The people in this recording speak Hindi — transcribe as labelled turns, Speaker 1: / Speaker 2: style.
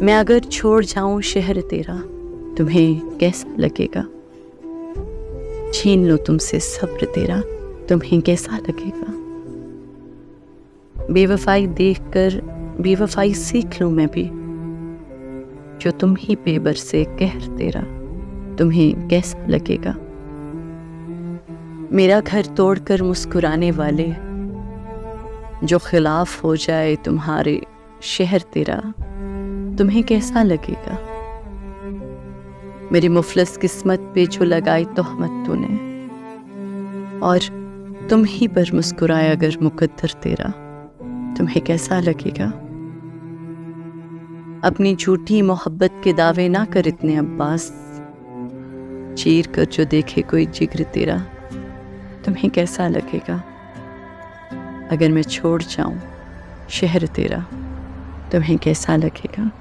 Speaker 1: मैं अगर छोड़ जाऊं शहर तेरा, तुम्हें कैसा लगेगा? छीन लो तुमसे सब्र तेरा, तुम्हें कैसा लगेगा? बेवफाई देखकर बेवफाई सीख लूं मैं भी, जो तुम ही पे बरसे कहर तेरा, तुम्हें कैसा लगेगा? मेरा घर तोड़कर मुस्कुराने वाले, जो खिलाफ हो जाए तुम्हारे शहर तेरा, तुम्हें कैसा लगेगा? मेरी मुफलिस किस्मत पे जो लगाई तोहमत तूने, और तुम ही पर मुस्कुराए अगर मुकद्दर तेरा, तुम्हें कैसा लगेगा? अपनी झूठी मोहब्बत के दावे ना कर इतने अब्बास, चीर कर जो देखे कोई जिग्र तेरा, तुम्हें कैसा लगेगा? अगर मैं छोड़ जाऊं शहर तेरा, तुम्हें कैसा लगेगा?